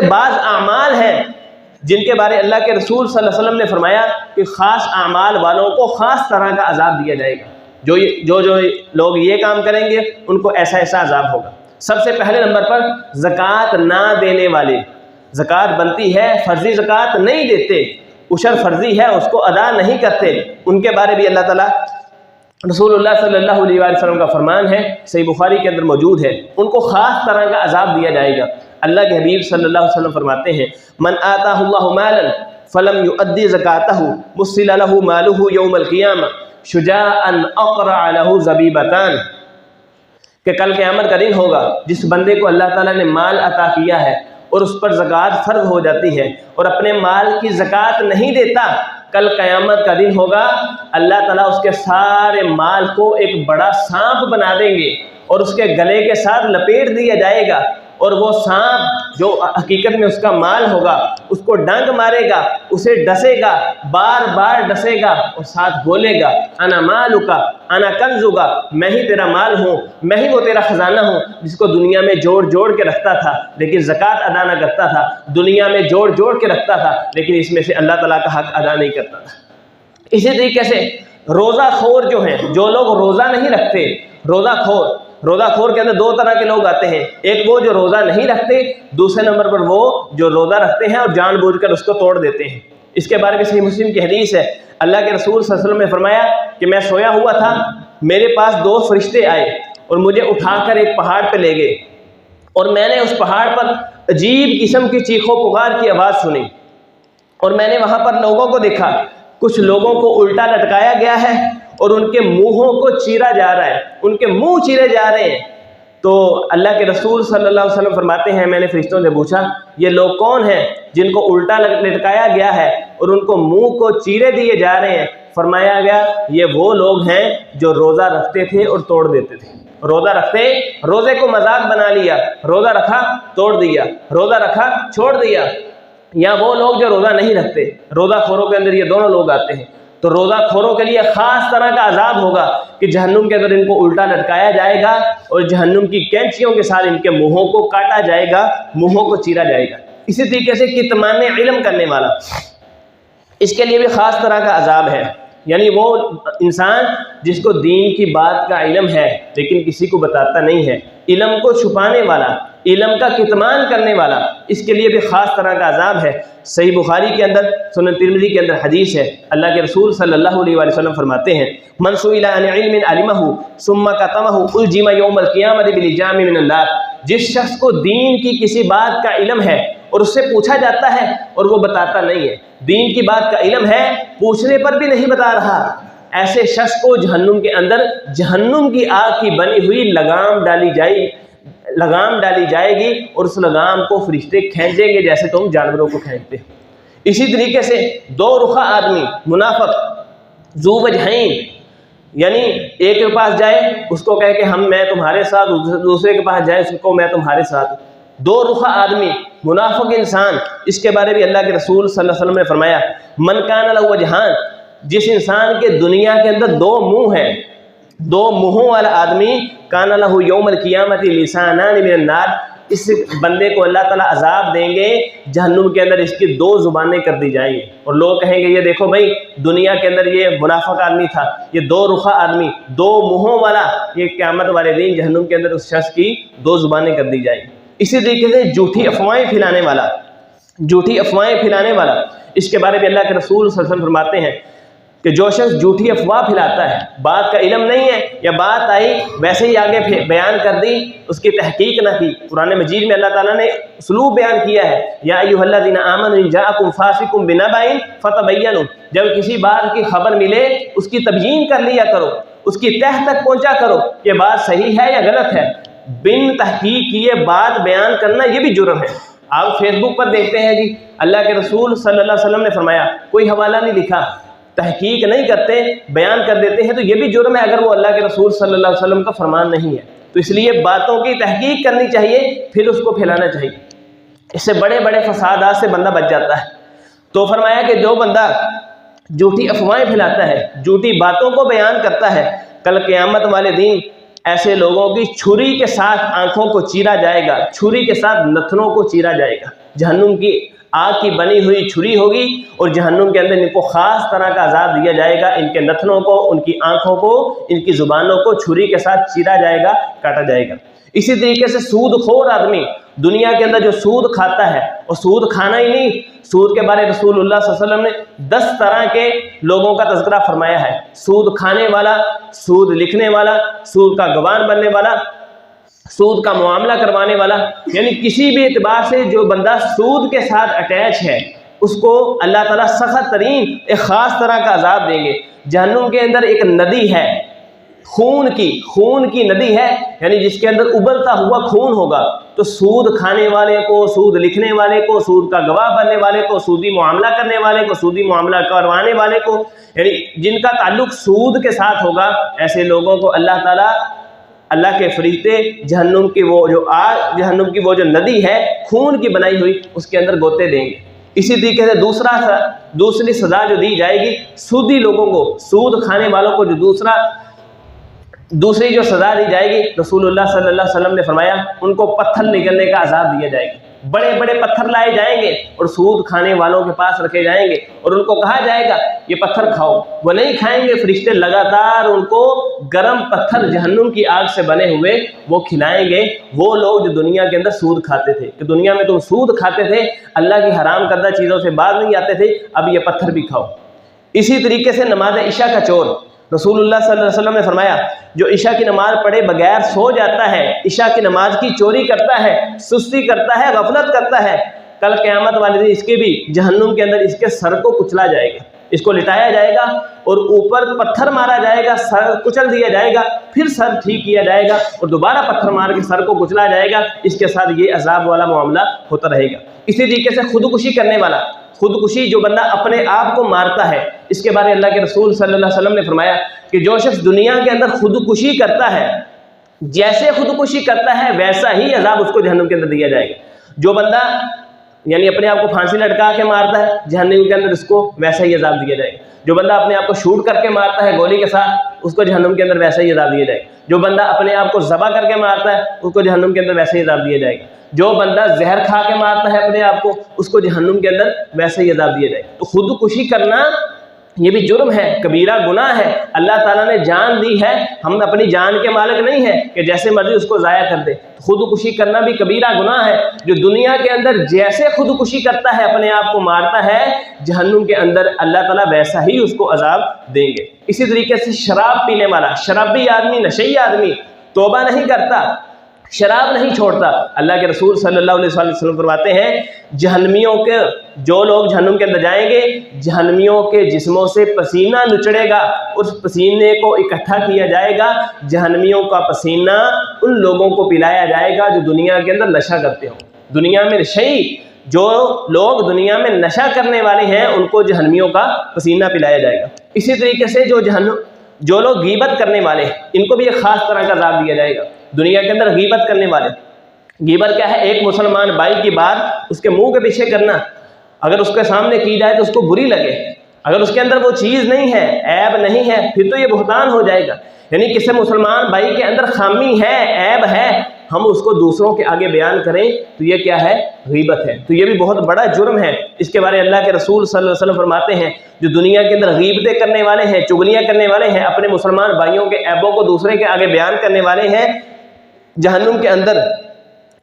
بعض اعمال ہیں جن کے بارے اللہ کے رسول صلی اللہ علیہ وسلم نے فرمایا کہ خاص اعمال والوں کو خاص طرح کا عذاب دیا جائے گا. جو لوگ یہ کام کریں گے ان کو ایسا ایسا عذاب ہوگا. سب سے پہلے نمبر پر زکوٰۃ نہ دینے والے. زکوٰۃ بنتی ہے، فرضی زکوٰۃ نہیں دیتے، عشر فرضی ہے اس کو ادا نہیں کرتے، ان کے بارے بھی اللہ تعالیٰ رسول اللہ صلی اللہ علیہ وآلہ وسلم کا فرمان ہے، صحیح بخاری کے اندر موجود ہے، ان کو خاص طرح کا عذاب دیا جائے گا. اللہ کے حبیب صلی اللہ علیہ وسلم فرماتے ہیں من آتاہ اللہ مالا فلم یؤدی زکاتہ مثل له مالہ یوم القیامہ شجاعا اقرع له زبیبتان، کہ کل قیامت کا دن ہوگا جس بندے کو اللہ تعالیٰ نے مال عطا کیا ہے اور اس پر زکوٰۃ فرض ہو جاتی ہے اور اپنے مال کی زکوٰۃ نہیں دیتا، کل قیامت کا دن ہوگا اللہ تعالیٰ اس کے سارے مال کو ایک بڑا سانپ بنا دیں گے اور اس کے گلے کے ساتھ لپیٹ دیا جائے گا، اور وہ سانپ جو حقیقت میں اس کا مال ہوگا اس کو ڈنک مارے گا، اسے ڈسے گا، بار بار ڈسے گا اور ساتھ بولے گا انا مالکا انا کنزکا، میں ہی تیرا مال ہوں، میں ہی وہ تیرا خزانہ ہوں جس کو دنیا میں جوڑ جوڑ کے رکھتا تھا لیکن زکوٰۃ ادا نہ کرتا تھا، دنیا میں جوڑ جوڑ کے رکھتا تھا لیکن اس میں سے اللہ تعالیٰ کا حق ادا نہیں کرتا تھا. اسی طریقے سے روزہ خور جو ہیں، جو لوگ روزہ نہیں رکھتے، روزہ خور کے اندر دو طرح کے لوگ آتے ہیں، ایک وہ جو روزہ نہیں رکھتے، دوسرے نمبر پر وہ جو روزہ رکھتے ہیں اور جان بوجھ کر اس کو توڑ دیتے ہیں. اس کے بارے میں صحیح مسلم کی حدیث ہے، اللہ کے رسول صلی اللہ علیہ وسلم نے فرمایا کہ میں سویا ہوا تھا، میرے پاس دو فرشتے آئے اور مجھے اٹھا کر ایک پہاڑ پہ لے گئے اور میں نے اس پہاڑ پر عجیب قسم کی چیخ و پکار کی آواز سنی اور میں نے وہاں پر لوگوں کو دیکھا، کچھ لوگوں کو الٹا لٹکایا گیا ہے اور ان کے منہوں کو چیرا جا رہا ہے، ان کے منہ چیرے جا رہے ہیں. تو اللہ کے رسول صلی اللہ علیہ وسلم فرماتے ہیں میں نے فرشتوں سے پوچھا یہ لوگ کون ہیں جن کو الٹا لٹکایا گیا ہے اور ان کو منہ کو چیرے دیے جا رہے ہیں؟ فرمایا گیا یہ وہ لوگ ہیں جو روزہ رکھتے تھے اور توڑ دیتے تھے. روزہ رکھتے، روزے کو مذاق بنا لیا، روزہ رکھا توڑ دیا، روزہ رکھا چھوڑ دیا. یا وہ لوگ جو روزہ نہیں رکھتے، روزہ خوروں کے اندر یہ دونوں لوگ آتے ہیں. تو روزہ خوروں کے لیے خاص طرح کا عذاب ہوگا کہ جہنم کے اندر ان کو الٹا لٹکایا جائے گا اور جہنم کی کینچیوں کے ساتھ ان کے منہوں کو کاٹا جائے گا، منہوں کو چیرا جائے گا. اسی طریقے سے کتمان علم کرنے والا، اس کے لیے بھی خاص طرح کا عذاب ہے. یعنی وہ انسان جس کو دین کی بات کا علم ہے لیکن کسی کو بتاتا نہیں ہے، علم کو چھپانے والا، علم کا کتمان کرنے والا، اس کے لیے بھی خاص طرح کا عذاب ہے. صحیح بخاری کے اندر، سنن ترمذی کے اندر حدیث ہے، اللہ کے رسول صلی اللہ علیہ وآلہ وسلم فرماتے ہیں من سئل عن علم علمہ ثم کتمہ الجم یوم القیامۃ بلجام من النار. جس شخص کو دین کی کسی بات کا علم ہے اور اس سے پوچھا جاتا ہے اور وہ بتاتا نہیں ہے، دین کی بات کا علم ہے پوچھنے پر بھی نہیں بتا رہا، ایسے شخص کو جہنم کے اندر جہنم کی آگ کی بنی ہوئی لگام ڈالی جائے گی اور اس لگام کو فرشتے کھینچیں گے جیسے تم جانوروں کو کھینچتے. اسی طریقے سے دو رخا آدمی، منافق، ذو وجہین، یعنی ایک کے پاس جائے اس کو کہے کہ میں تمہارے ساتھ، دوسرے کے پاس جائے اس کو میں تمہارے ساتھ. دو رخا آدمی، منافق انسان، اس کے بارے میں اللہ کے رسول صلی اللہ علیہ وسلم نے فرمایا من کان لہ وجہان، جس انسان کے دنیا کے اندر دو منہ ہیں، دو منہوں والا آدمی، کان لہ یوم القیامۃ لسانان من النار، اس بندے کو اللہ تعالیٰ عذاب دیں گے، جہنم کے اندر اس کی دو زبانیں کر دی جائیں گی اور لوگ کہیں گے یہ دیکھو بھائی دنیا کے اندر یہ منافق آدمی تھا، یہ دو رخا آدمی، دو منہوں والا، یہ قیامت والے دن جہنم کے اندر اس شخص کی دو زبانیں کر دی جائیں گی. اسی طریقے سے جھوٹی افواہیں پھیلانے والا، اس کے بارے میں اللہ کے رسول صلی اللہ علیہ وسلم فرماتے ہیں کہ جو شخص جھوٹی افواہ پھیلاتا ہے، بات کا علم نہیں ہے یا بات آئی ویسے ہی آگے بیان کر دی، اس کی تحقیق نہ کی. قرآن مجید میں اللہ تعالیٰ نے اسلوب بیان کیا ہے یا ایھا الذین آمنوا ان جاءکم فاسق بنبأ فتبینوا، جب کسی بات کی خبر ملے اس کی تبیین کر لیا کرو، اس کی تہ تک پہنچا کرو کہ بات صحیح ہے یا غلط ہے. بن تحقیق کیے بات بیان کرنا یہ بھی جرم ہے. آپ فیس بک پر دیکھتے ہیں جی اللہ کے رسول صلی اللہ علیہ وسلم نے فرمایا، کوئی حوالہ نہیں لکھا، تحقیق نہیں کرتے، بیان کر دیتے ہیں، تو یہ بھی جرم ہے اگر وہ اللہ کے رسول صلی اللہ علیہ وسلم کا فرمان نہیں ہے. تو اس لیے باتوں کی تحقیق کرنی چاہیے پھر اس کو پھیلانا چاہیے، اس سے بڑے بڑے فسادات سے بندہ بچ جاتا ہے. تو فرمایا کہ جو بندہ جھوٹی افواہیں پھیلاتا ہے، جھوٹی باتوں کو بیان کرتا ہے، کل قیامت والے دن ایسے لوگوں کی چھری کے ساتھ آنکھوں کو چیرا جائے گا، چھری کے ساتھ نتنوں کو چیرا جائے گا. जहन्नुम की आग की बनी हुई छुरी होगी और जहन्नुम के अंदर इनको ख़ास तरह का अजाब दिया जाएगा। इनके नथनों को, उनकी आँखों को, इनकी ज़ुबानों को छुरी के साथ चीरा जाएगा, काटा जाएगा। इसी तरीके से सूदखोर आदमी, दुनिया के अंदर जो सूद खाता है, और सूद खाना ही नहीं, सूद के बारे में रसूलुल्लाह सल्लल्लाहु अलैहि वसल्लम ने 10 तरह के लोगों का तज़किरा फरमाया है। सूद खाने वाला, सूद लिखने वाला, सूद का गवाह बनने वाला, सूद का मामला करवाने वाला, यानी किसी भी एतबार से जो बंदा सूद के साथ अटैच है उसको अल्लाह ताला सख्त तरीन एक ख़ास तरह का अजाब देंगे। जहन्नुम के अंदर एक नदी है, खून की नदी है, यानी जिसके अंदर उबलता हुआ खून होगा। तो सूद खाने वाले को, सूद लिखने वाले को, सूद का गवाह बनने वाले को, सूदी मामला करने वाले को, सूदी मामला करवाने वाले को, यानी जिनका ताल्लुक सूद के साथ होगा, ऐसे लोगों को अल्लाह ताला, अल्लाह के फरिश्ते जहन्नुम की वो जो आग, जहन्नुम की वो जो नदी है खून की बनाई हुई, उसके अंदर गोते देंगे। इसी तरीके से दूसरी सज़ा जो दी जाएगी सूदी लोगों को, सूद खाने वालों को जो दूसरी जो सज़ा दी जाएगी, रसूलुल्लाह सल्लल्लाहु अलैहि वसल्लम ने फरमाया उनको पत्थर निगलने का अजाब दिया जाएगा। बड़े बड़े पत्थर लाए जाएंगे और सूद खाने वालों के पास रखे जाएंगे और उनको कहा जाएगा ये पत्थर खाओ। वो नहीं खाएंगे, फरिश्ते लगातार उनको गर्म पत्थर जहन्नुम की आग से बने हुए वो खिलाएंगे। वो लोग जो दुनिया के अंदर सूद खाते थे, कि दुनिया में तुम सूद खाते थे, अल्लाह की हराम करदा चीज़ों से बाज नहीं आते थे, अब ये पत्थर भी खाओ। इसी तरीके से नमाज इशा का चोर, रसूलुल्लाह सल्लल्लाहु अलैहि वसल्लम ने फरमाया जो इशा की नमाज पढ़े बगैर सो जाता है, इशा की नमाज की चोरी करता है, सुस्ती करता है, गफलत करता है, कल क़यामत वाले दिन इसके भी जहन्नुम के अंदर इसके सर को कुचला जाएगा, इसको लिटाया जाएगा और ऊपर पत्थर मारा जाएगा, सर कुचल दिया जाएगा, फिर सर ठीक किया जाएगा और दोबारा पत्थर मार के सर को कुचला जाएगा। इसके साथ ये अजाब वाला मामला होता रहेगा। इसी तरीके से खुदकुशी करने वाला, खुदकुशी जो बंदा अपने आप को मारता है, इसके बारे में अल्लाह के रसूल सल्लल्लाहु अलैहि वसल्लम ने फरमाया कि जो शख्स दुनिया के अंदर खुदकुशी करता है, जैसे खुदकुशी करता है वैसा ही अजाब उसको जहन्नुम के अंदर दिया जाएगा। जो बंदा यानी अपने आप को फांसी लटका के मारता है, जहन्नुम के अंदर उसको वैसा ही अजाब दिया जाएगा। जो बंदा अपने आप को शूट करके मारता है गोली के साथ, उसको जहन्नुम के अंदर वैसा ही अजाब दिया जाएगा। जो बंदा अपने आप को ज़बा करके मारता है, उसको जहन्नुम के अंदर वैसा ही अजाब दिया जाएगा। जो बंदा जहर खा के मारता है अपने आप को, उसको जहन्नुम के अंदर वैसे ही अजाब दिया जाएगा। तो खुदकुशी करना ये भी जुर्म है, कबीरा गुनाह है। अल्लाह ताला ने जान दी है, हम अपनी जान के मालिक नहीं है कि जैसे मर्जी उसको ज़ाया कर दे। खुदकुशी करना भी कबीरा गुनाह है। जो दुनिया के अंदर जैसे खुदकुशी करता है, अपने आप को मारता है, जहन्नुम के अंदर अल्लाह ताला वैसा ही उसको अजाब देंगे। इसी तरीके से शराब पीने वाला, शराबी आदमी, नशई आदमी तौबा नहीं करता, शराब नहीं छोड़ता, अल्लाह के रसूल सल्लल्लाहु अलैहि वसल्लम फरमाते हैं जहन्नमियों के, जो लोग जहन्नुम के अंदर जाएंगे, जहन्नमियों के जिस्मों से पसीना नुचड़ेगा, उस पसीने को इकट्ठा किया जाएगा, जहन्नमियों का पसीना उन लोगों को पिलाया जाएगा जो दुनिया के अंदर नशा करते हो। दुनिया में नशई, जो लोग दुनिया में नशा करने वाले हैं, उनको जहन्नमियों का पसीना पिलाया जाएगा। इसी तरीके से जो लोग गीबत करने वाले हैं, इनको भी एक ख़ास तरह का अज़ाब दिया जाएगा। दुनिया के अंदर गीबत करने वाले, गीबत क्या है? एक मुसलमान भाई की बात उसके मुंह के पीछे करना, अगर उसके सामने की जाए तो उसको बुरी लगे, अगर उसके अंदर वो चीज़ नहीं है, ऐब नहीं है, फिर तो ये बुहतान हो जाएगा। यानी किसी मुसलमान भाई के अंदर खामी है, ऐब है, हम उसको दूसरों के आगे बयान करें तो ये क्या है? गीबत है। तो ये भी बहुत बड़ा जुर्म है। इसके बारे में अल्लाह के रसूल सल्लल्लाहु अलैहि वसल्लम फरमाते हैं जो दुनिया के अंदर गीबतें करने वाले हैं, चुगलियाँ करने वाले हैं, अपने मुसलमान भाइयों के ऐबों को दूसरे के आगे बयान करने वाले हैं, जहन्नुम के अंदर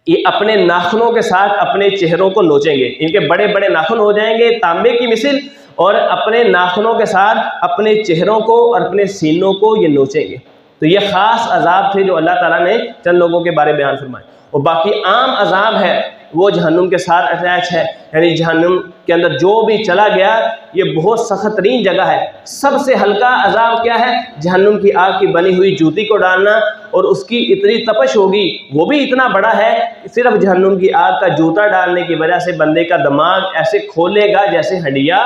ये अपने नाखूनों के साथ अपने चेहरों को नोचेंगे। इनके बड़े बड़े नाखून हो जाएंगे तांबे की मिसल, और अपने नाखूनों के साथ अपने चेहरों को और अपने सीनों को ये नोचेंगे। तो ये ख़ास अजाब थे जो अल्लाह ताला ने चंद लोगों के बारे में बयान फरमाए। और बाकी आम अजाब है वो जहन्नुम के साथ अटैच है। यानी जहन्नुम के अंदर जो भी चला गया, ये बहुत सख्त तरीन जगह है। सबसे हल्का अजाब क्या है? जहन्नुम की आग की बनी हुई जूती को डालना, और उसकी इतनी तपश होगी, वो भी इतना बड़ा है, सिर्फ जहन्नुम की आग का जूता डालने की वजह से बंदे का दिमाग ऐसे खोलेगा जैसे हंडिया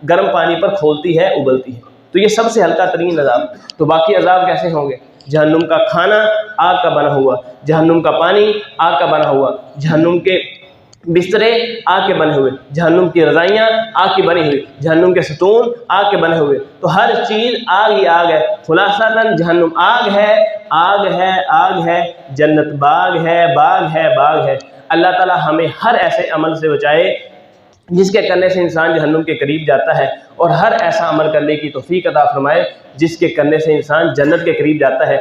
गर्म पानी पर खोलती है, उबलती है। तो ये सबसे हल्का तरीन अजाब। तो बाकी अजाब कैसे होंगे? जहन्नुम का खाना आग का बना हुआ, जहन्नुम का पानी आग का बना हुआ, जहन्नुम के बिस्तरे आग के बने हुए, जहन्नुम की रज़ाइयाँ आग की बनी हुई, जहन्नुम के सतून आग के बने हुए। तो हर चीज़ आग ही आग है। खुलासातन जहन्नुम आग है, आग है, आग है, जन्नत बाग है, बाग है, बाग है। اللہ تعالی ہمیں ہر ایسے عمل سے بچائے جس کے کرنے سے انسان جہنم کے قریب جاتا ہے، اور ہر ایسا عمل کرنے کی توفیق عطا فرمائے جس کے کرنے سے انسان جنت کے قریب جاتا ہے۔